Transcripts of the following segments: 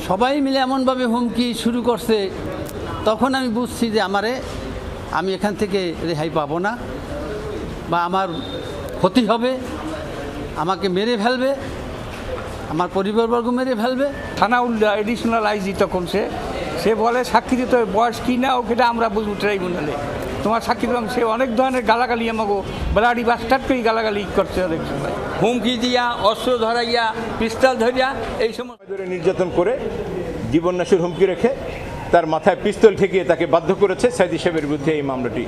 সবাই মিলে এমনভাবে হুমকি শুরু করছে, তখন আমি বুঝছি যে আমি এখান থেকে রেহাই পাবো না, বা আমার ক্ষতি হবে, আমাকে মেরে ফেলবে, আমার পরিবারবর্গ মেরে ফেলবে। থানা উল্লা এডিশনাল আইজি তখন সে বলে সাক্ষী দিতে বয়স কি না ওকে আমরা বুঝবো ট্রাইব্যুনালে, তোমার সাক্ষী দিলাম। সে অনেক ধরনের গালাগালি আমাকে ব্লাডি বাস্টার্ড করে গালাগালি করছে অনেক সময়, হুমকি দিয়া, অস্ত্র ধরাইয়া, পিস্তল ধরিয়া এই সময় নির্যাতন করে জীবননাশের হুমকি রেখে তার মাথায় পিস্তল ঠেকিয়ে তাকে বাধ্য করেছে সাইদি সাহেবের বিরুদ্ধে এই মামলাটি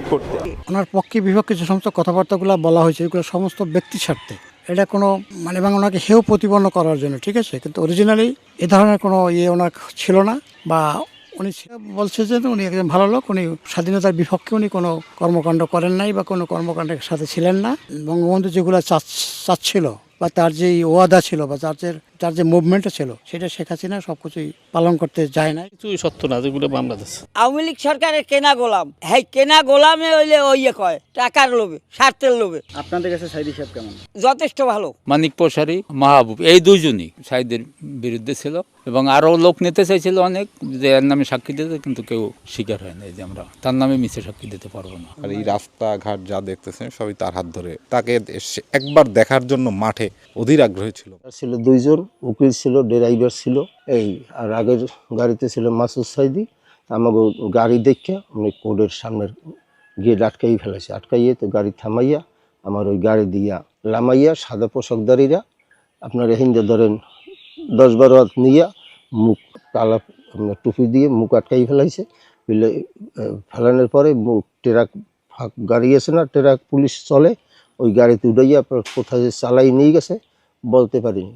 করতে। ওনার পক্ষে বিপক্ষে যে সমস্ত কথাবার্তাগুলো বলা হয়েছে এগুলো সমস্ত ব্যক্তি স্বার্থে, এটা কোনো এবং ওনাকে হেয় প্রতিপন্ন করার জন্য, ঠিক আছে। কিন্তু অরিজিনালি এ ধরনের কোনো ওনার ছিল না, বা উনি বলছে যে উনি একজন ভালো লোক, উনি স্বাধীনতার বিপক্ষে উনি কোনো কর্মকাণ্ড করেন নাই বা কোনো কর্মকাণ্ডের সাথে ছিলেন না। বঙ্গবন্ধু যেগুলো চাচ্ছিল বা তার যে ওয়াদা ছিল বা তার যে মুভমেন্টটা ছিল, সেটা শেখ হাসিনা সব কিছুই পালন করতে যায় না। কিছুই সত্য না যেগুলো মামলা দিচ্ছে। আওয়ামী লীগ সরকারের কেনা গোলাম, হ্যাঁ কেনা গোলামে হইলে কয় টাকার লোভে, স্বার্থের লোভে। আপনাদের কাছে সাইদি সাহেব কেমন? যথেষ্ট ভালো। মানিক প্রসারী, মাহবুব এই দুইজনই সাইদের বিরুদ্ধে ছিল, এবং আরও লোক নিতে চাইছিল অনেক, যে এর নামে সাক্ষী দিতে, কিন্তু কেউ স্বীকার হয় না যে আমরা তার নামে মিছে সাক্ষী দিতে পারবো না। আর এই রাস্তাঘাট যা দেখতেছেন সবই তার হাত ধরে। তাকে একবার দেখার জন্য মাঠে অধীর আগ্রহী ছিল। ছিল দুইজন, উকিল ছিল, ড্রাইভার ছিল, আর আগের গাড়িতে ছিল মাসুদ সাইদি। আমাকে গাড়ি দেখে উনি কোর্টের সামনের গিয়ে আটকাইয়ে তো গাড়ি থামাইয়া আমার ওই গাড়ি দিয়া লামাইয়া সাদা পোশাকধারীরা আপনার হিন্দে ধরেন 10-12 হাত নিয়ে মুখ কালা আপনার টুপি দিয়ে মুখ আটকাই ফেলাইছে। ফেলানোর পরে মুখ ট্রাক গাড়ি আছে না, ট্রাক পুলিশ চলে, ওই গাড়িতে উঠাইয়া আপনার কোথায় চালাই নিয়ে গেছে বলতে পারিনি।